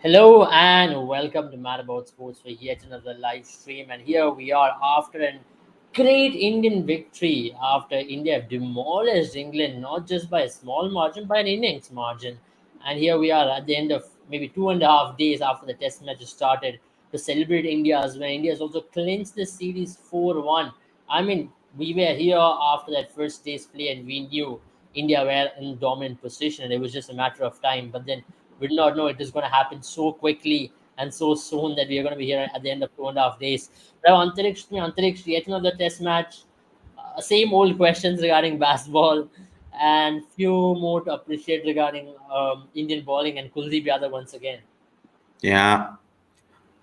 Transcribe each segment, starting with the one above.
Hello and welcome to Mad About Sports for yet another live stream. And here we are after a great Indian victory after India demolished England not just by a small margin, by an innings margin. And here we are at the end of maybe 2.5 days after the test match started to celebrate India's when India has also clinched the series 4-1. I mean, we were here after that first day's play and we knew India were in dominant position and it was just a matter of time. But then we did not know it is going to happen so quickly and so soon that we are going to be here at the end of 2.5 days. Now, Antariksh, yet another test match. Same old questions regarding basketball and few more to appreciate regarding Indian bowling and Kuldeep Yadav once again. Yeah,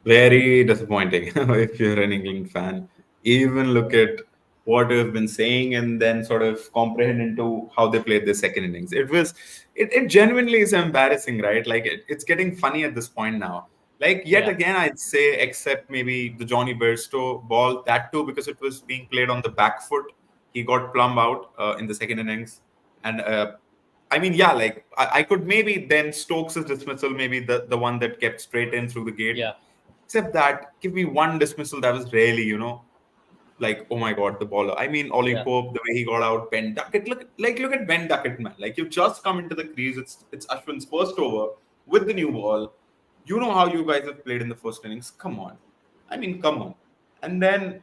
very disappointing if you're an England fan. Even look at what we've been saying and then sort of comprehend into how they played the second innings. It genuinely is embarrassing, right? Like it's getting funny at this point now. Like yet Yeah, again, I'd say, except maybe the Johnny Bairstow ball, that too, because it was being played on the back foot. He got plumb out in the second innings. And I mean, yeah, like I could maybe then Stokes' dismissal, maybe the one that kept straight in through the gate. yeah, Except that, give me one dismissal that was really, like, oh my God, the baller. I mean, Ollie yeah, Pope, the way he got out, Ben Duckett. Look at Ben Duckett, man. Like, you've just come into the crease. It's Ashwin's first over with the new ball. You know how you guys have played in the first innings. Come on. I mean, come on. And then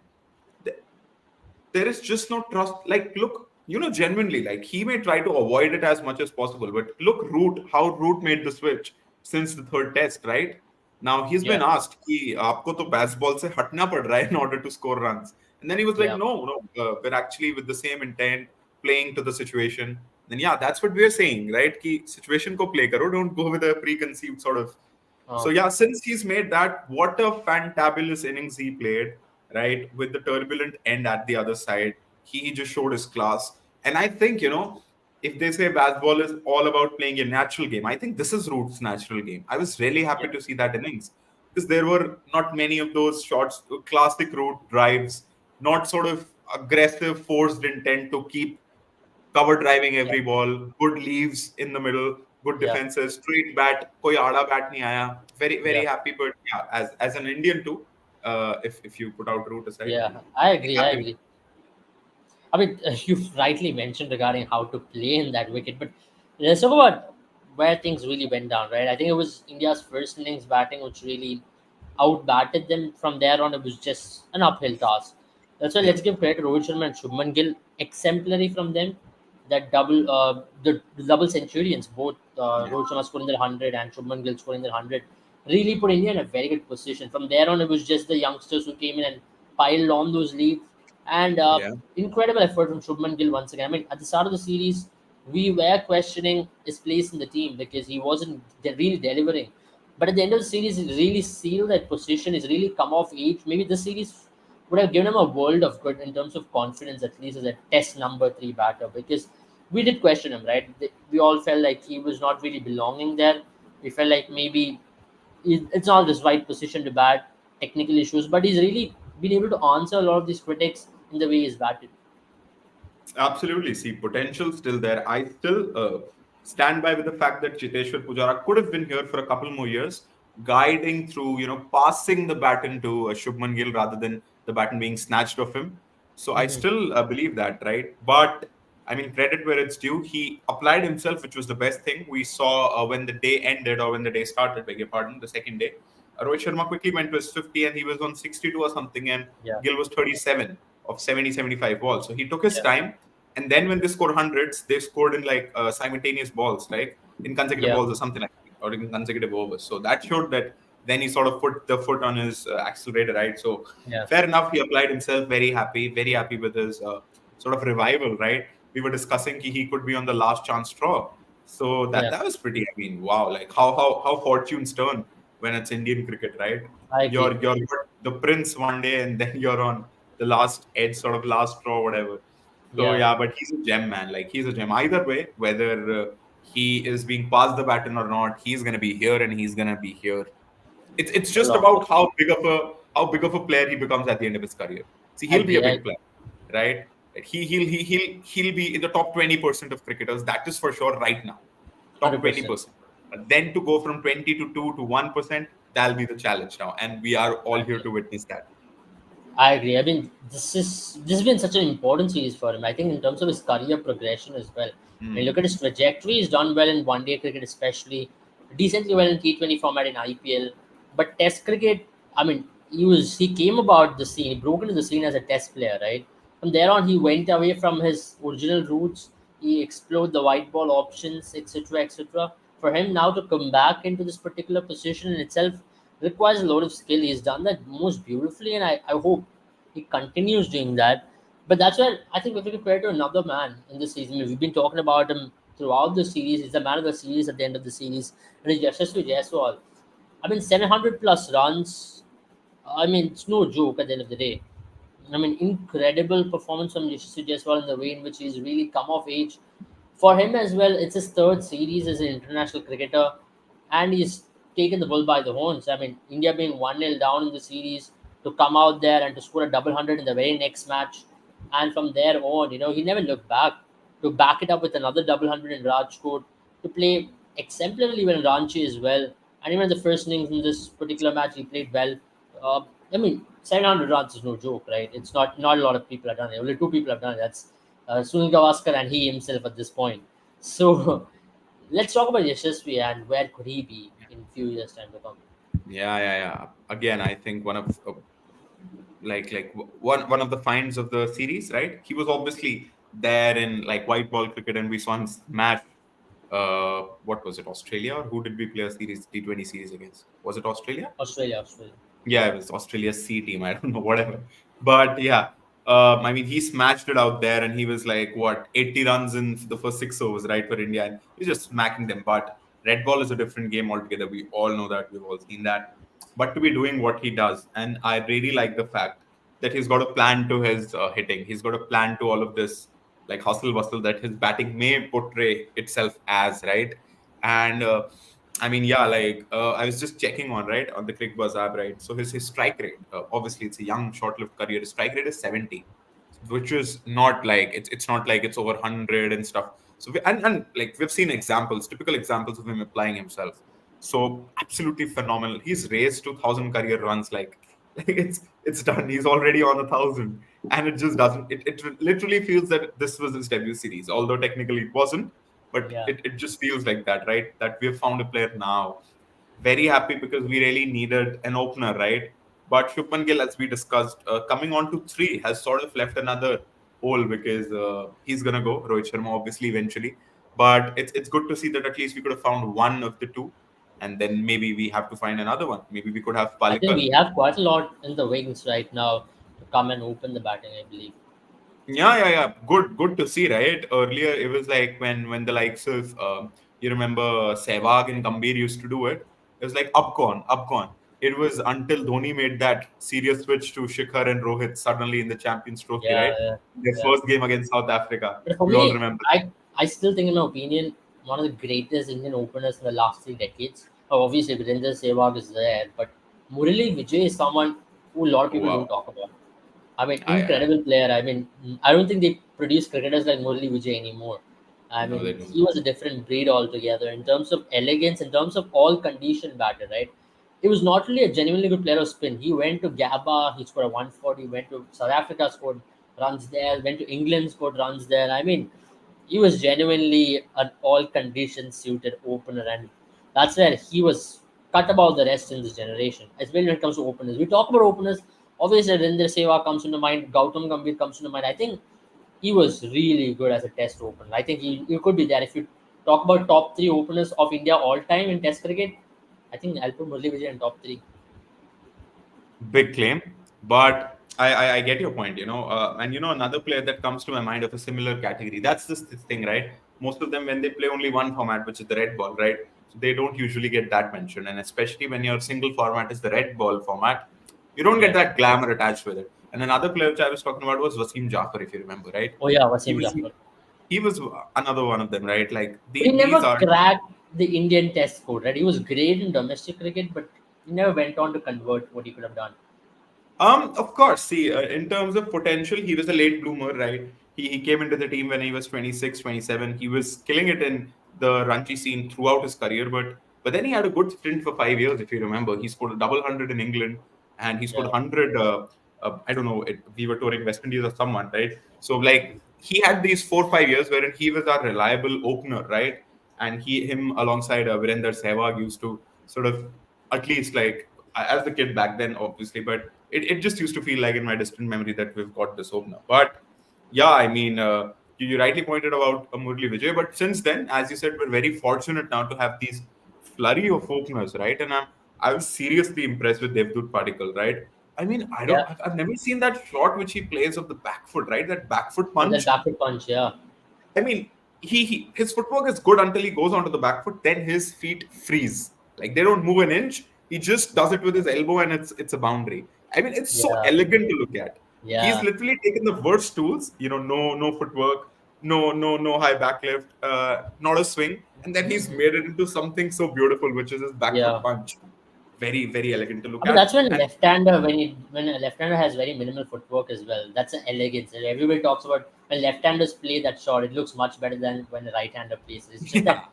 th- there is just no trust. Like, look, genuinely, like he may try to avoid it as much as possible, but look, how Root made the switch since the third test, right? Now he's yeah, been asked, "कि आपको तो baseball से हटना पड़ रहा है in order to score runs," and then he was like, yeah, "No, no, we're actually with the same intent, playing to the situation." Then yeah, that's what we're saying, right? कि situation को play करो, don't go with a preconceived sort of. So uh, yeah, since he's made that, what a fantabulous innings he played, right? With the turbulent end at the other side, he just showed his class. And I think, if they say basketball is all about playing a natural game, I think this is Root's natural game. I was really happy yeah, to see that innings because there were not many of those shots, classic Root drives, not sort of aggressive, forced intent to keep cover driving yeah, every ball, good leaves in the middle, good yeah, defenses, straight bat, koi aada bat nahi aaya. Very, very yeah, happy. But yeah, as an Indian too, if you put out Root aside, yeah. I agree. I happy. agree. I mean, you've rightly mentioned regarding how to play in that wicket, but let's talk about where things really went down, right? I think it was India's first innings batting which really outbatted them. From there on, it was just an uphill task. That's why Yeah, let's give credit to Rohit Sharma and Shubman Gill, exemplary from them. That the double centurions, both yeah, Rohit Sharma scoring their 100 and Shubman Gill scoring their 100, really put India in a very good position. From there on, it was just the youngsters who came in and piled on those leads. And yeah, incredible effort from Shubman Gill once again. I mean, at the start of the series, we were questioning his place in the team because he wasn't really delivering. But at the end of the series, he really sealed that position. He's really come of age. Maybe this series would have given him a world of good in terms of confidence, at least as a test number three batter, because we did question him, right? We all felt like he was not really belonging there. We felt like maybe it's not his right position to bat, technical issues, but he's really been able to answer a lot of these critics in the way he's batted. absolutely. See, potential still there. I still stand by with the fact that Chiteshwar Pujara could have been here for a couple more years, guiding through, passing the baton to Shubman Gill rather than the baton being snatched off him. So I Hmm. still believe that, right? But I mean, credit where it's due. He applied himself, which was the best thing we saw when the day ended or when the day started. Beg your pardon, the second day. Rohit Sharma quickly went to his 50 and he was on 62 or something, and Yeah, Gill was 37 of 70, 75 balls. So he took his yeah, time. And then when they scored hundreds, they scored in like simultaneous balls, like in consecutive yeah, balls or something like that, or in consecutive overs. So that showed that then he sort of put the foot on his accelerator, right? So yeah, fair enough, he applied himself, very happy with his sort of revival, right? We were discussing he could be on the last chance straw. So that yeah. that was pretty. I mean, wow, like how fortunes turn when it's Indian cricket, right? I agree. You're the prince one day, and then you're on the last edge, sort of last straw, whatever. So Yeah, yeah, but he's a gem, man. Like he's a gem. Either way, whether he is being passed the baton or not, he's gonna be here, and he's gonna be here. It's a just lot. about how big of a player he becomes at the end of his career. See, I he'll be a agree. big player, right? He'll be in the top 20% of cricketers. That is for sure right now. Top 100%. 20%, Then to go from 20 to 2 to 1%, that'll be the challenge now. And we are all here Exactly. to witness that. I agree. I mean, this has been such an important series for him. I think in terms of his career progression as well. I mean, look Hmm. at his trajectory. He's done well in one-day cricket, especially decently well in T20 format in IPL. But Test cricket, I mean, he came about the scene. He broke into the scene as a Test player, right? From there on, he went away from his original roots. He explored the white ball options, etc., etc. For him now to come back into this particular position in itself requires a lot of skill. He's done that most beautifully, and I hope he continues doing that. But that's where I think we have to compare to another man in the season. We've been talking about him throughout the series. He's the man of the series at the end of the series, and it's Yashasvi Jaiswal. I mean, 700 plus runs. I mean, it's no joke at the end of the day. I mean, incredible performance from Yashasvi Jaiswal in the way in which he's really come of age. For him as well, it's his third series as an international cricketer, and he's taken the bull by the horns. I mean, India being 1-0 down in the series to come out there and to score a double hundred in the very next match. And from there on, he never looked back to back it up with another double hundred in Rajkot, to play exemplarily well in Ranchi as well. And even in the first innings in this particular match, he played well. Uh, I mean, 700 runs is no joke, right? It's not a lot of people have done it. Only two people have done it. That's Sunil Gavaskar and he himself at this point. So let's talk about Yashasvi and where could he be in few years time to come. Yeah, yeah, yeah. Again, I think one of one of the finds of the series, right? He was obviously there in like white ball cricket, and we saw him smash. What was it? Australia, or who did we play a series T20 series against? Was it Australia? Australia, Australia. Yeah, it was Australia's C team. I don't know, whatever. But yeah, I mean, he smashed it out there, and he was like what 80 runs in the first 6 overs, right, for India, and he's just smacking them. But red ball is a different game altogether. We all know that. We've all seen that. But to be doing what he does, and I really like the fact that he's got a plan to his hitting. He's got a plan to all of this like hustle bustle that his batting may portray itself as, right? And I mean, yeah, like I was just checking on right on the Crick Buzz app, right? So his strike rate, obviously, it's a young, short-lived career. His strike rate is 70, which is not like it's not like it's over 100 and stuff. So and like we've seen examples, typical examples of him applying himself. So absolutely phenomenal. He's raised to 1,000 career runs, like like it's done. He's already on 1,000, and it just doesn't. It literally feels that this was his debut series, although technically it wasn't, but Yeah. it just feels like that, right? That we have found a player now. Very happy because we really needed an opener, right? But Shubman Gill, as we discussed, coming on to three, has sort of left another hole because he's gonna go. Rohit Sharma, obviously, eventually. But it's good to see that at least we could have found one of the two, and then maybe we have to find another one. Maybe we could have I think Palikal. we have quite a lot in the wings right now to come and open the batting, I believe. Yeah, yeah, yeah. Good to see, right? Earlier, it was like when the likes of you remember Sehwag and Gambhir used to do it. It was like upcon, upcon. It was until Dhoni made that serious switch to Shikhar and Rohit suddenly in the Champions Trophy, Yeah, right? yeah, Their yeah. first game against South Africa. But for We all me, remember that. I still think, in my opinion, one of the greatest Indian openers in the last 3 decades. Oh, obviously, Virendra Sehwag is there, but Murali Vijay is someone who a lot of Oh, people wow. don't talk about. I mean, I incredible player. I mean, I don't think they produce cricketers like Murali Vijay anymore. I no, they mean, don't. he was a different breed altogether in terms of elegance, in terms of all condition batter, right? He was not really a genuinely good player of spin. He went to Gabba, he scored a 140, went to South Africa, scored runs there, went to England, scored runs there. I mean, he was genuinely an all conditions suited opener, and that's where he was cut above the rest in this generation. Especially when it comes to openers, we talk about openers. Obviously, Rinder Seva comes into mind, Gautam Gambhir comes into mind. I think he was really good as a test opener. I think he could be there. If you talk about top three openers of India all time in test cricket, I think I'll put Murali Vijay in top three. Big claim, but I get your point, and another player that comes to my mind of a similar category. That's this thing, right? Most of them when they play only one format, which is the red ball, right? So they don't usually get that mentioned, and especially when your single format is the red ball format, you don't get Yeah. that glamour attached with it. And another player which I was talking about was Wasim Jafar, if you remember, right? Oh yeah, He Wasim was Jafar. he was another one of them, right? Like But he these never are cracked the Indian test code, right? He was great in domestic cricket, but he never went on to convert what he could have done. Of course. See, in terms of potential, he was a late bloomer, right? He came into the team when he was 26, 27. He was killing it in the Ranchi scene throughout his career, but But then he had a good stint for 5 years, if you remember. He scored a double hundred in England, and he scored Yeah, 100. I don't know. We were touring West Indies or someone, right? So like he had these 4 5 years wherein he was our reliable opener, right? And him alongside Virender Sehwag used to sort of at least like as the kid back then, obviously, but it just used to feel like in my distant memory that we've got this opener. But yeah, I mean, you rightly pointed about Murli Vijay, but since then, as you said, we're very fortunate now to have these flurry of openers, right? And I was seriously impressed with Devdutt Padikkal, right? I mean, yeah. I've never seen that shot which he plays of the back foot, right? That back foot And then punch. backward punch. Yeah, I mean, his footwork is good until he goes onto the back foot. Then his feet freeze, like they don't move an inch. He just does it with his elbow, and it's a boundary. I mean, it's so yeah, elegant to look at. He's yeah. literally taken the worst tools, no footwork, no high back lift, not a swing, and then he's made it into something so beautiful, which is his back foot Yeah. punch. Very very elegant to look I mean, at. that's when And left-hander, when a left-hander has very minimal footwork as well. That's an elegance. And everybody talks about when left-handers play that shot, it looks much better than when a right-hander plays. It's just yeah, that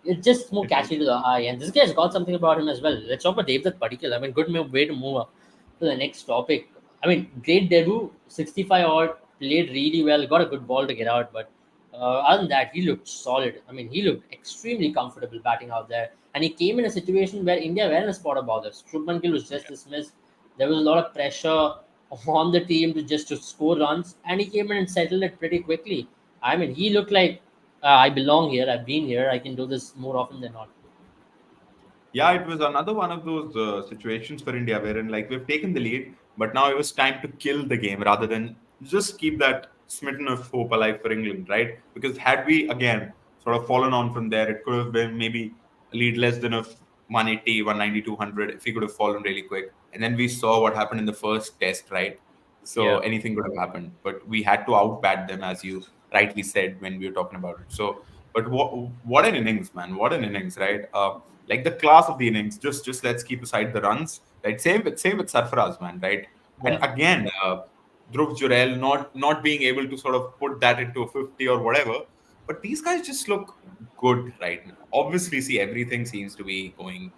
it's just more it is. catchy to the eye. And this guy's got something about him as well. Let's talk about Devdutt Padikkal. I mean, way to move up to the next topic. I mean, great debut, 65 odd, played really well, got a good ball to get out. But other than that, he looked solid. I mean, he looked extremely comfortable batting out there. And he came in a situation where India were in a spot of bother. Shubman Gill was just dismissed. There was a lot of pressure on the team to score runs, and he came in and settled it pretty quickly. I mean, he looked like I belong here. I've been here. I can do this more often than not. Yeah, it was another one of those situations for India wherein like we've taken the lead, but now it was time to kill the game rather than just keep that smitten of hope alive for England, right? Because had we again sort of fallen on from there, it could have been maybe a lead less than of 180, 190, 200 if we could have fallen really quick. And then we saw what happened in the first test, right? So Yeah, anything could have happened, but we had to outbat them, as you rightly said when we were talking about it. So, but what an innings, man! What an innings, right? Like the class of the innings. Just let's keep aside the runs, right? Same with Sarfaraz, man, right? And yeah, again, Dhruv Jurel not being able to sort of put that into a 50 or whatever. But these guys just look good right now. Obviously, see everything seems to be going,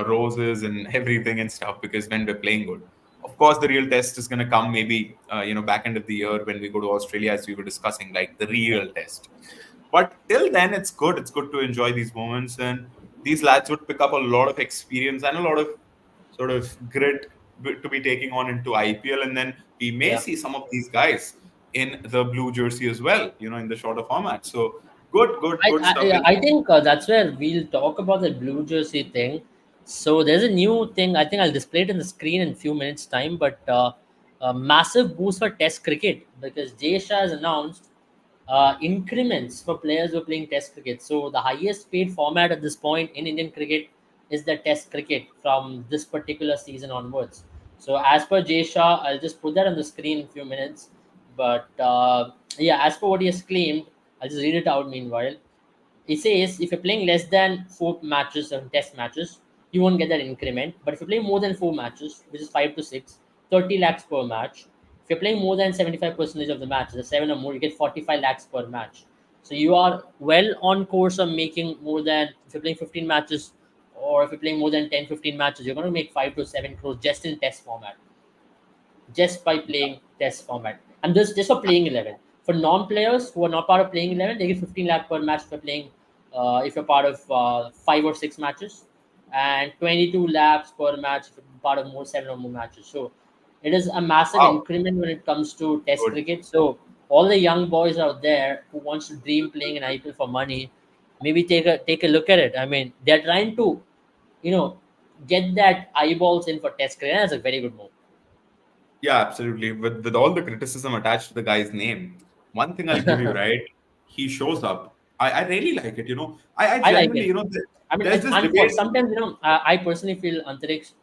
roses and everything and stuff because when we're playing good. Of course, the real test is going to come maybe back end of the year when we go to Australia, as we were discussing, like the yeah. real test. But till then, it's good. It's good to enjoy these moments, and these lads would pick up a lot of experience and a lot of sort of grit to be taking on into IPL, and then we may Yeah. see some of these guys in the blue jersey as well, in the shorter format. So good stuff. Yeah, I think that's where we'll talk about the blue jersey thing. So there's a new thing. I think I'll display it on the screen in a few minutes' time. But a massive boost for Test cricket because Jay Shah has announced increments for players who are playing Test cricket. So the highest paid format at this point in Indian cricket is the Test cricket from this particular season onwards. So as per Jay Shah, I'll just put that on the screen in a few minutes. But yeah, as per what he has claimed, I'll just read it out meanwhile. He says if you're playing less than four matches and test matches, you won't get that increment. But if you play more than four matches, which is 5 to 6, 30 lakhs per match. If you're playing more than 75% of the matches, the seven or more, you get 45 lakhs per match. So you are well on course of making more than, if you're playing 15 matches, or if you're playing more than 10, 15 matches, you're going to make 5 to 7 crores just in test format, just by playing test format. And this just for playing 11. For non-players who are not part of playing 11, they get 15 lakh per match for playing if you're part of 5 or 6 matches, and 22 lakhs per match if you're part of more 7 or more matches. So it is a massive Wow, increment when it comes to test good. cricket. So all the young boys out there who wants to dream playing an IPL for money, maybe take a look at it. I mean, they're trying to, you know, get that eyeballs in for test cricket. That's a very good move. Yeah, absolutely. With all the criticism attached to the guy's name, one thing I'll give you, right? He shows up. I really like it. I I like genuinely, it. I mean, there's it's this unforced. debate. Sometimes, I personally feel Antariksh,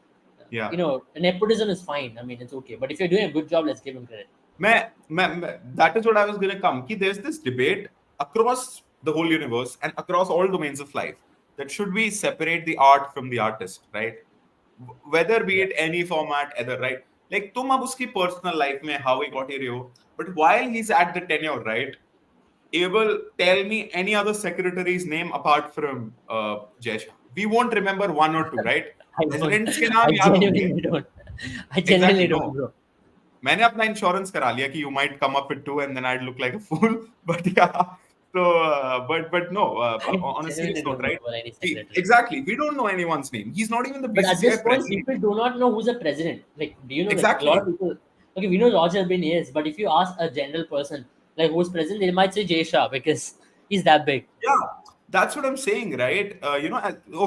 Yeah. nepotism is fine. I mean, it's okay. But if you're doing a good job, let's give him credit. That is what I was going to come. Ki there's this debate across the whole universe and across all domains of life that should we separate the art from the artist, right? Whether be Yeah. it any format, either, right? Like, तुम अब उसकी personal life में how he got here हो, but while he's at the tenure, right? Able tell me any other secretary's name apart from Jay Shah. we won't remember one or two, right? I won't. Presidents के नाम I याद होंगे. genuinely don't. I genuinely Exactly, don't, no. bro. मैंने अपना insurance करा लिया कि you might come up with two and then I'd look like a fool. But yeah, so but no. I On a serious genuinely note, don't know right? about any We, secretary. exactly, we don't know anyone's name. He's not even the But at this BCCI point, president. people do not know who's a president. Like, do you know, like, a lot of Exactly. people, okay, we know Roger Bin is, but if you ask a general person, like, who's president, they might say Jay Shah because he's that big. Yeah, that's what I'm saying, right?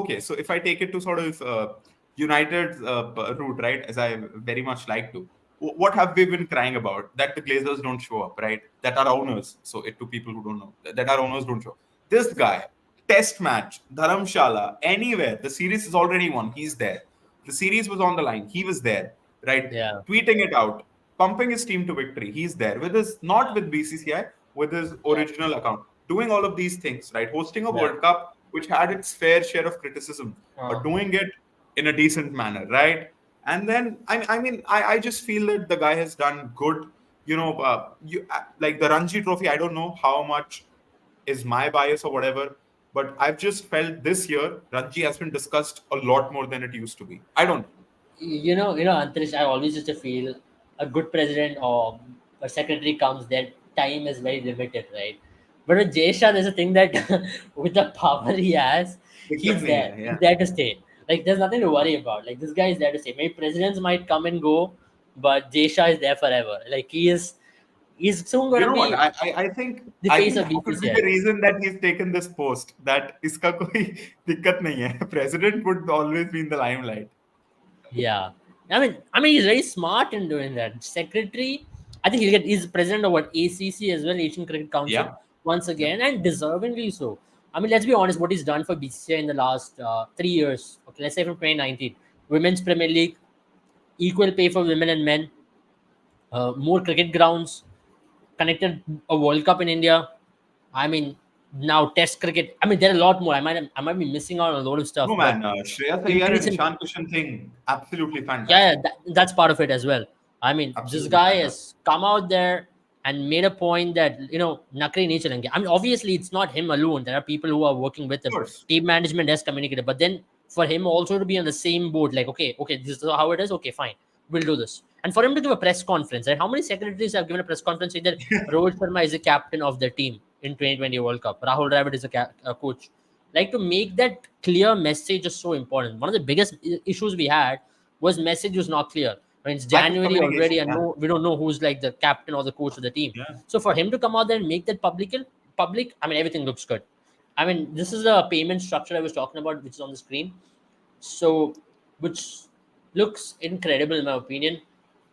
Okay, so if I take it to sort of United route, right, as I very much like to, what have we been crying about? That the Glazers don't show up, right? That our owners, so it to people who don't know, that our owners don't show. This guy, test match, Dharamshala, anywhere, the series is already won. He's there. The series was on the line. He was there, right? Yeah. Tweeting it out, pumping his team to victory. He's there with his, not with BCCI, with his Yeah. original account, doing all of these things, right? Hosting a Yeah. World Cup which had its fair share of criticism, but Uh, doing it in a decent manner, right? And then I just feel that the guy has done good. Like the Ranji Trophy. I don't know how much is my bias or whatever, but I've just felt this year Ranji has been discussed a lot more than it used to be. I don't know. Antarish, I always used to feel a good president or a secretary comes, their time is very limited, right? But with Jay Shah, there's a thing that with the power he has, दिक्कत he's नहीं there. है, He's yeah. there to stay. Like, there's nothing to worry about. Like, this guy is there to stay. Maybe presidents might come and go, but Jay Shah is there forever. Like, he's soon You gonna know what? be I think the I face think of that could be the BCCI. reason that he's taken this post. That इसका कोई दिक्कत नहीं है. President would always be in the limelight. Yeah, I mean, he's very smart in doing that. Secretary, I think he's president of what ACC as well, Asian Cricket Council, Yeah. once Yep. again, and deservingly so. I mean, let's be honest, what he's done for BCCI in the last 3 years. Okay, let's say from 2019, Women's Premier League, equal pay for women and men, more cricket grounds, connected a World Cup in India. I mean, now Test cricket. I mean, there are a lot more. I might be missing out on a lot of stuff, No but man, Shreyas Iyer and increase in Ishan Kishan thing, absolutely yeah, fantastic. that's part of it as well. I mean, this Absolutely guy fantastic. has come out there and made a point that Nakri nature. I mean, obviously, it's not him alone. There are people who are working with Of him. course. Team management has communicated, but then for him also to be on the same boat, like, okay, this is how it is. Okay, fine, we'll do this. And for him to give a press conference, right? How many secretaries have given a press conference saying that Rohit Sharma is the captain of the team in 2020 World Cup? Rahul Dravid is a coach. Like, to make that clear message is so important. One of the biggest issues we had was message was not clear. I mean, it's Lack of January already, communication. and Yeah. no, we don't know who's like the captain or the coach of the team. Yeah. So for him to come out there and make that public, I mean, everything looks good. I mean, this is the payment structure I was talking about, which is on the screen. So, which looks incredible in my opinion.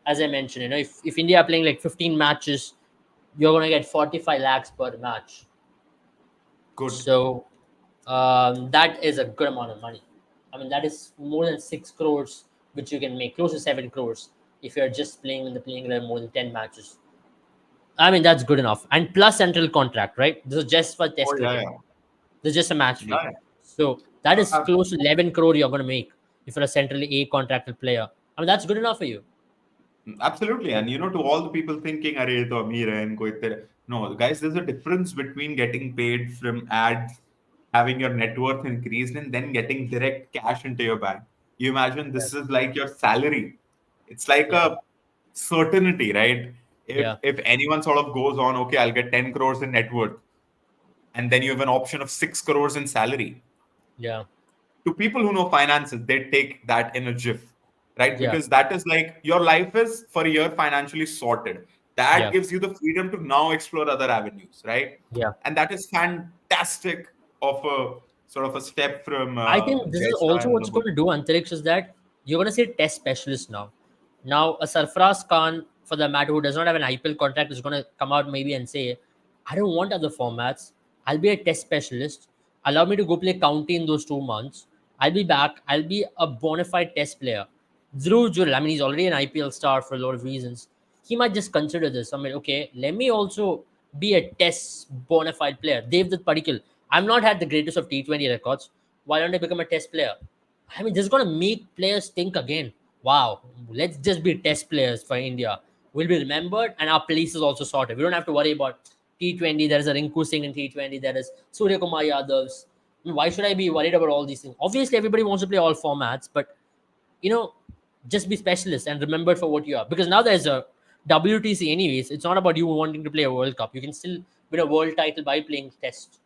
As I mentioned, if India are playing like 15 matches, you're gonna get 45 lakhs per match. Good. So that is a good amount of money. I mean, that is more than 6 crores, which you can make close to 7 crores if you're just playing in the playing 11 more than 10 matches. I mean, that's good enough. And plus central contract, right? This is just for Oh Test yeah, cricket. yeah. This is just a match fee. Yeah. So that is Uh, close to 11 crore you're going to make if you're a centrally A contracted player. I mean, that's good enough for you. Absolutely. And to all the people thinking, Are to Amir hai, inko itte-" No, guys, there's a difference between getting paid from ads, having your net worth increased, and then getting direct cash into your bank. You imagine Yeah. this is like your salary. It's like Yeah. a certainty, right? If Yeah. if anyone sort of goes on, okay, I'll get 10 crores in net worth, and then you have an option of 6 crores in salary. Yeah. To people who know finances, they take that in a jiff, right? Yeah. Because that is like your life is for a year financially sorted. That Yeah. gives you the freedom to now explore other avenues, right? Yeah. And that is fantastic of a sort of a step from I think this is Jayasha also and the what's whole. going to do, Antariksh, is that you're going to see test specialist now. Now, a Sarfraz Khan, for the matter, who does not have an IPL contract, is going to come out maybe and say, I don't want other formats. I'll be a test specialist. Allow me to go play county in those 2 months. I'll be back. I'll be a bona fide test player. Dhruv Jurel, I mean, he's already an IPL star for a lot of reasons. He might just consider this. I mean, okay, let me also be a test bona fide player. Devdutt Padikkal, I've not had the greatest of T20 records. Why don't I become a test player? I mean, this is going to make players think again. Wow, let's just be test players for India. We'll be remembered, and our place is also sorted. We don't have to worry about T20. There is a Rinku Singh in T20. There is Surya Kumar Yadav's. I mean, why should I be worried about all these things? Obviously, everybody wants to play all formats, but you know, just be specialist and remembered for what you are. Because now there's a WTC, anyways. It's not about you wanting to play a World Cup. You can still win a world title by playing Test.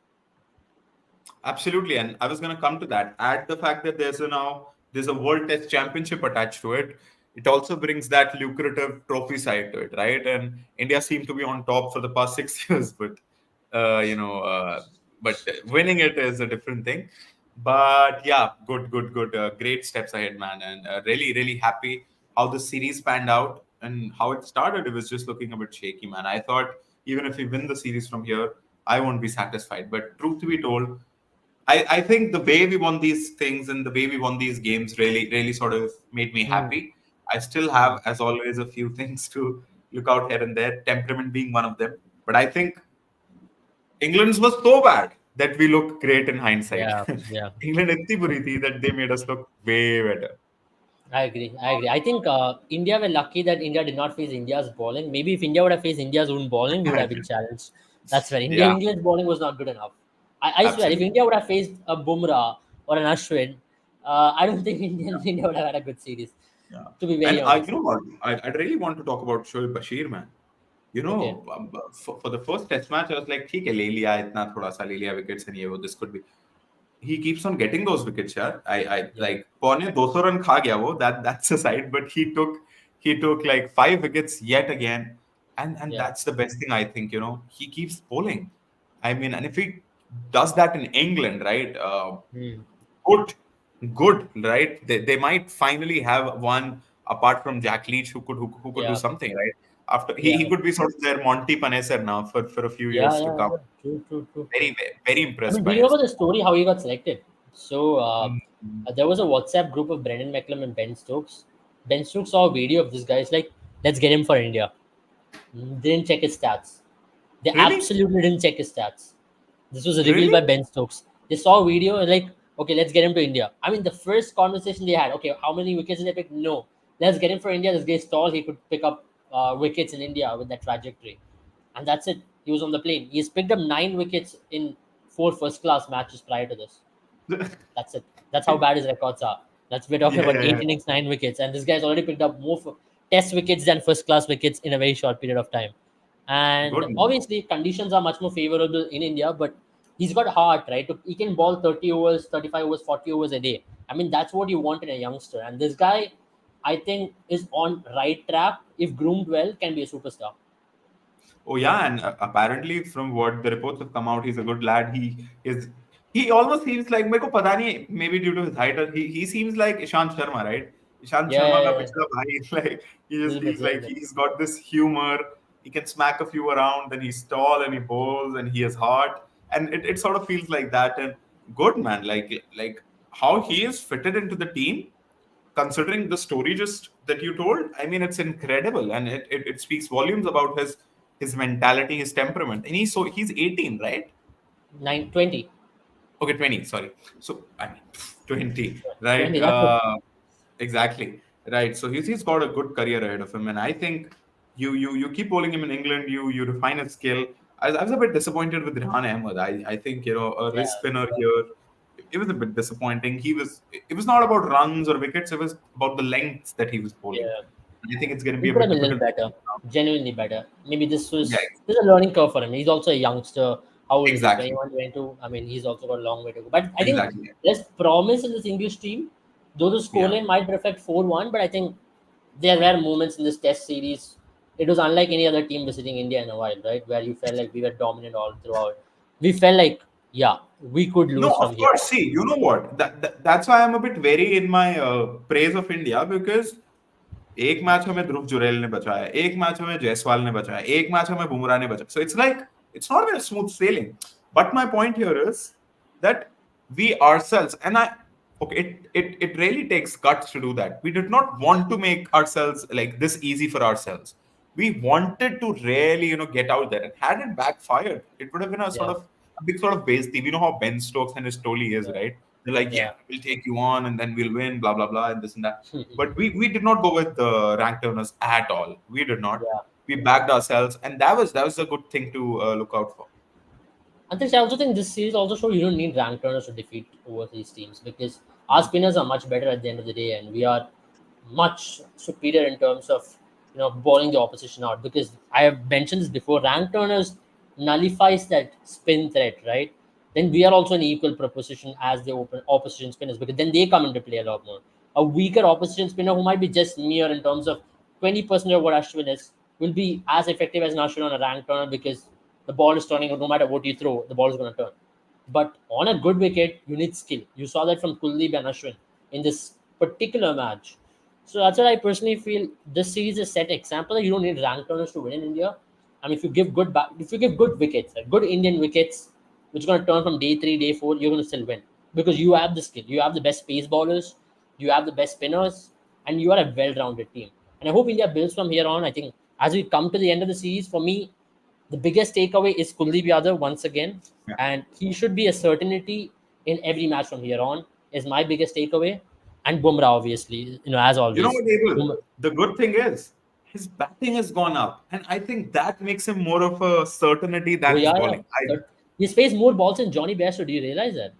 Absolutely, and I was going to come to that. Add the fact that there's a World Test Championship attached to it. It also brings that lucrative trophy side to it, right? And India seemed to be on top for the past 6 years, but uh, you know, uh, winning it is a different thing. But yeah, good. Great steps ahead, man, and really, really happy how the series panned out and how it started. It was just looking a bit shaky, man. I thought even if we win the series from here, I won't be satisfied. But truth to be told, I think the way we won these things and the way we won these games really sort of made me Mm, happy. I still mm. have, as always, a few things to look out here and there, temperament being one of them. But I think England's was so bad that we look great in hindsight. Yeah, yeah. England इतनी बुरी थी that they made us look way better. I agree. I agree. I think India were lucky that India did not face India's bowling. Maybe if India would have faced India's own bowling, we would have been challenged. That's where Yeah, England's bowling was not good enough. I swear, if absolutely. India would have faced a Bumrah or an Ashwin, I don't think India would have had a good series. Yeah. To be And very honest. you know what? I'd really want to talk about Shoaib Bashir, man. Okay. For the first test match, I was like, ठीक है ले लिया इतना थोड़ा सा ले लिया wickets and ये वो this could be. He keeps on getting those wickets, yeah. I Yeah. like पौने 200 run खा गया वो. That's aside, but he took like 5 wickets yet again, and Yeah. that's the best thing I think. He keeps bowling. I mean, and if he does that in England, right? Hmm. Good, good, right? They might finally have one apart from Jack Leach who could do Yeah. something, right? After he Yeah. could be sort of their Monty Paneser now for a few Yeah. years to Yeah. come. Yeah. True. True. True. Very, very I mean, impressed do by you know his. about the story how he got selected? So Mm. there was a WhatsApp group of Brendan McCullum and Ben Stokes. Ben Stokes saw a video of this guy. He's like, let's get him for India. Didn't check his stats. They Really? absolutely didn't check his stats. This was revealed Really? by Ben Stokes. They saw a video and like, okay, let's get him to India. I mean, the first conversation they had, okay, how many wickets did they pick? No, let's get him for India. This guy's tall. He could pick up wickets in India with that trajectory, and that's it. He was on the plane. He's picked up 9 wickets in 4 first-class matches prior to this. That's it. That's how bad his records are. That's we're talking Yeah, about yeah, eight yeah. innings, 9 wickets, and this guy's already picked up more test wickets than first-class wickets in a very short period of time. And Good, man. obviously, conditions are much more favorable in India, but he's got heart, right? He can bowl 30 overs, 35 overs, 40 overs a day. I mean, that's what you want in a youngster. And this guy, I think, is on right track. If groomed well, can be a superstar. Oh yeah, and apparently from what the reports have come out, he's a good lad. Is he almost seems like मेरे को पता नहीं maybe due to his height or he seems like Ishant Sharma, right? Ishant Yeah, Sharma yeah, का yeah. पिछला भाई like Little bit, he's little like bit. he's got this humor. He can smack a few around, then he's tall and he bowls and he has heart, and it sort of feels like that. And good man, like how he is fitted into the team considering the story just that you told, I mean, it's incredible, and it speaks volumes about his mentality, his temperament. And he's 18, right? 920. Okay, 20. Sorry. So I mean, 20, right? 20, that's good. Exactly, right. So he's got a good career ahead of him, and I think you keep bowling him in England. You refine his skill. I was a bit disappointed with Rehan Ahmed. I think a Yeah, wrist spinner here. It was a bit disappointing. It was not about runs or wickets. It was about the lengths that he was bowling. yeah. I think it's going to be He a could have bit been a little difficult. better, genuinely better. Maybe Yeah, this is a learning curve for him. He's also a youngster. How old is he? exactly, 21, 22. I mean, he's also got a long way to go. But I think exactly. there's promise in this English team. Though the Yeah. scoreline might reflect 4-1, but I think there were moments in this test series. It was unlike any other team visiting India in a while, right? Where you felt like we were dominant all throughout. We felt like, yeah, we could No, lose from of here. course. See, you know what? That's why I'm a bit wary in my praise of India because एक match हमें ध्रुव जुरैल ने बचाया, एक match हमें जायसवाल ने बचाया, एक match हमें बुमराह ने बचाया. So it's like it's not been smooth sailing. But my point here is that we ourselves, and okay, it really takes guts to do that. We did not want to make ourselves like this easy for ourselves. We wanted to really, get out there. And had it backfired, it would have been Yeah, a big sort of base team. You know how Ben Stokes and his Tolly is, yeah, right? They're like, yeah, yeah. we'll take you on and then we'll win, blah, blah, blah, and this and that. But we did not go with the rank turners at all. We did not. Yeah. We backed ourselves, and that was a good thing to look out for. Antish, I also think this series also showed you don't need rank turners to defeat overseas teams because our spinners are much better at the end of the day, and we are much superior in terms of bowling the opposition out. Because I have mentioned this before, rank turners nullifies that spin threat, right? Then we are also an equal proposition as the open opposition spinners because then they come into play a lot more. A weaker opposition spinner who might be just mere in terms of 20% of what Ashwin is will be as effective as an Ashwin on a rank turner because the ball is turning no matter what you throw, the ball is going to turn. But on a good wicket, you need skill. You saw that from Kuldeep and Ashwin in this particular match. So that's what I personally feel. This series is set example that you don't need rank turners to win in India. I mean, if you give good wickets, like good Indian wickets, which are going to turn from day three, day four, you're going to still win because you have the skill. You have the best pace bowlers, you have the best spinners, and you are a well-rounded team. And I hope India builds from here on. I think as we come to the end of the series, for me, the biggest takeaway is Kuldeep Yadav once again, Yeah. and he should be a certainty in every match from here on. Is my biggest takeaway, and Bumrah obviously, as You know always. what, Abel? Bumrah, The good thing is his batting has gone up, and I think that makes him more of a certainty oh than his yeah, yeah. bowling. He's faced more balls than Johnny Bairstow. Do you realize that?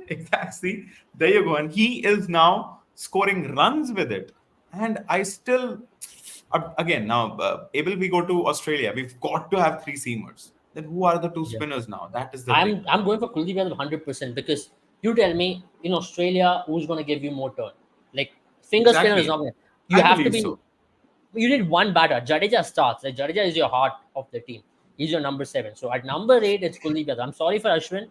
Exactly. There you go. And he is now scoring runs with it. And I still, again, now, able we go to Australia, we've got to have three seamers. Then who are the two Yeah. spinners now? That is the thing. I'm going for Kuldeep Yadav 100% because you tell me in Australia who's going to give you more turn. Like finger spinner is Exactly. not going. You I have to believe be. so. You need one batter. Jadeja starts. Like Jadeja is your heart of the team. He's your number 7. So at number 8, it's Kuldeep Yadav. I'm sorry for Ashwin,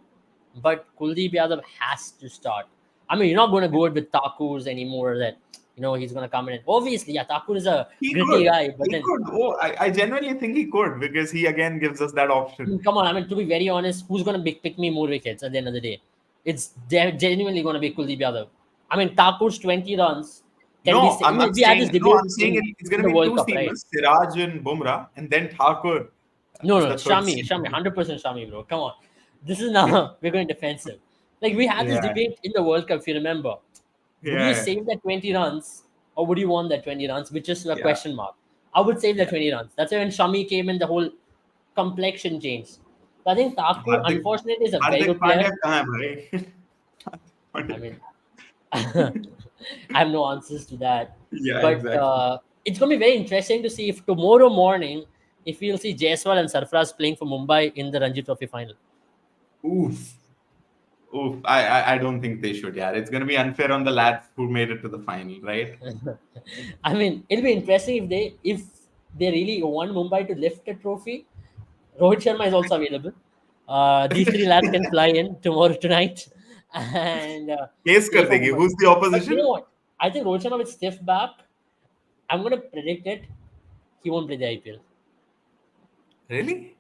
but Kuldeep Yadav has to start. I mean, you're not going to go with Thakur's anymore. That he's going to come in. And obviously, yeah, Thakur is a He gritty could. guy, but He then could. Oh, I genuinely think he could because he again gives us that I option. mean, come on. I mean, to be very honest, who's going to pick me more wickets at the end of the day? It's genuinely going to be Kuldeep Yadav. I mean, Thakur's 20 runs can be. No, I'm not We had this saying no. debate I'm saying it's going in to the be World two Cup, right? seamers, Siraj and Bumrah, and then Thakur No, as no, the third Shami, seamer. 100% Shami, bro. Come on. This is now, we're going defensive. Like, we had this Yeah, debate in the World Cup, if you remember. Would you yeah, save that 20 runs or would you want that 20 runs, which is a yeah, question mark? I would save the yeah. 20 runs. That's why when Shami came in, the whole complexion changed. So I think Thakur, Hardik unfortunately, is a very Hardik good Pandya player. कहाँ है भाई? I Pandya. mean, I have no answers to that. Yeah, But exactly. it's going to be very interesting to see if tomorrow morning, if we'll see Jaiswal and Sarfraz playing for Mumbai in the Ranji Trophy final. Oof. Oof. I don't think they should, yeah. It's gonna be unfair on the lads who made it to the final, right? I mean, it'll be interesting if they really want Mumbai to lift the trophy. Rohit Sharma is also available. These three lads can fly in tomorrow tonight and Case play कर for देगी. Mumbai. Who's the But you know opposition? what? I think Rohit Sharma with stiff back. I'm gonna predict it. He won't play the IPL. Really?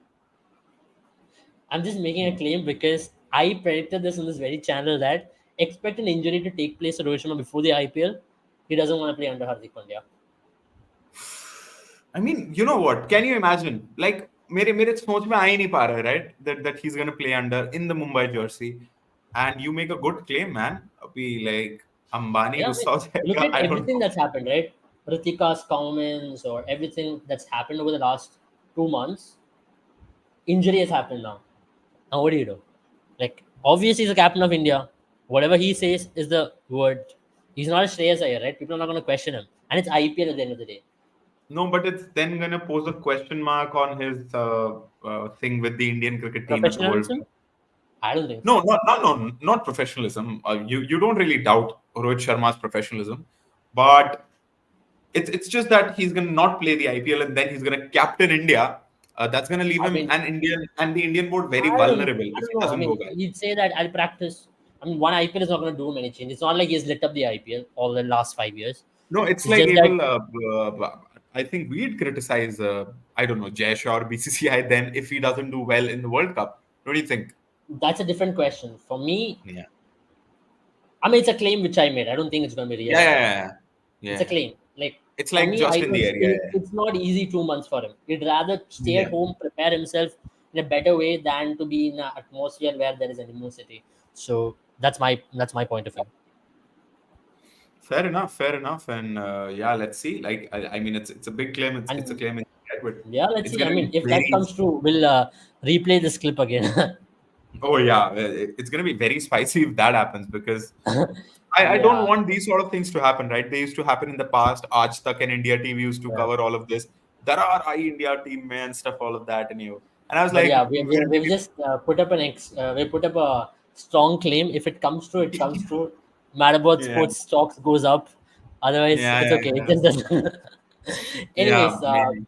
I'm just making a claim because I predicted this on this very channel that expect an injury to take place to Rohit Sharma before the IPL. He doesn't want to play under Hardik Pandya. I mean, you know what? Can you imagine? Like, मेरे सोच में आ ही नहीं पा रहा है, right? That he's gonna play under in the Mumbai jersey, and you make a good claim, man. अभी like Ambani Yeah, I mean, गुस्सा हो look जाएगा. at I don't everything know. that's happened, right? Ritika's comments or everything that's happened over the last 2 months, injury has happened now. Now, what do you do? Like, obviously, he's the captain of India. Whatever he says is the word. He's not a Shreyas Iyer, right? People are not going to question him. And it's IPL at the end of the day. No, but it's then gonna pose a question mark on his thing with the Indian cricket team at the World Professionalism? Cup. I don't think No, so. not professionalism. You don't really doubt Rohit Sharma's professionalism, but it's just that he's gonna not play the IPL and then he's gonna captain India. That's gonna leave I him mean, an Indian and the Indian board very I don't, vulnerable I if don't it know. I doesn't go mean, well. he'd say that I'll practice. I mean, one IPL is not going to do him any change. It's not like he's lit up the IPL all the last 5 years. No, it's It's like just that able. I think we'd criticize. I don't know Jaish or BCCI then if he doesn't do well in the World Cup. Don't you think? that's a different question. For me, Yeah. I mean, it's a claim which I made. I don't think it's going to be Yeah, yeah, realized. yeah, It's a yeah. claim. Like It's for like me, I just in the was. area. Yeah, It's not easy 2 months for him. He'd rather stay yeah. at home, prepare himself in a better way than to be in an atmosphere where there is animosity. So that's my point of view. Fair enough, fair enough. And yeah, let's see. Like, I mean, it's a big claim. It's a And claim in But Yeah, let's it's see. I gonna mean, be if that very. comes true, we'll replay this clip again. Oh yeah, it's gonna be very spicy if that happens because I don't Yeah, want these sort of things to happen, right? They used to happen in the past. Aaj Tak and India TV used to yeah. cover all of this. There are I India team man stuff, all of that, and I was But like, yeah, we've just put up we put up a strong claim. If it comes true, it comes true. Marabout yeah, Sports stocks goes up. Otherwise, yeah, it's yeah, okay. It yeah, just doesn't. yeah, Anyways, maybe.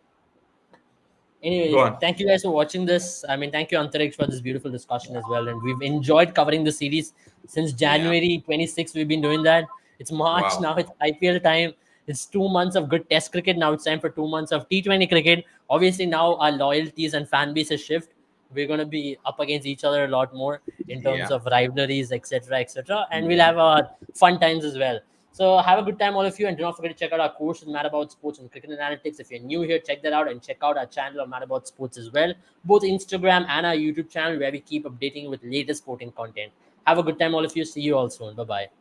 Go anyways, on. thank you guys for watching this. I mean, thank you, Antariksh, for this beautiful discussion as well. And we've enjoyed covering the series since Yeah. January 26th. We've been doing that. It's March Wow. now. It's IPL time. It's 2 months of good Test cricket. Now it's time for 2 months of T20 cricket. Obviously, now our loyalties and fan bases shift. We're going to be up against each other a lot more in terms Yeah. of rivalries, etc., etc. And we'll Yeah. have fun times as well. So have a good time, all of you, and do not forget to check out our course with Mad About Sports and Cricket Analytics. If you're new here, check that out and check out our channel of Mad About Sports as well, both Instagram and our YouTube channel, where we keep updating with latest sporting content. Have a good time, all of you. See you all soon. Bye bye.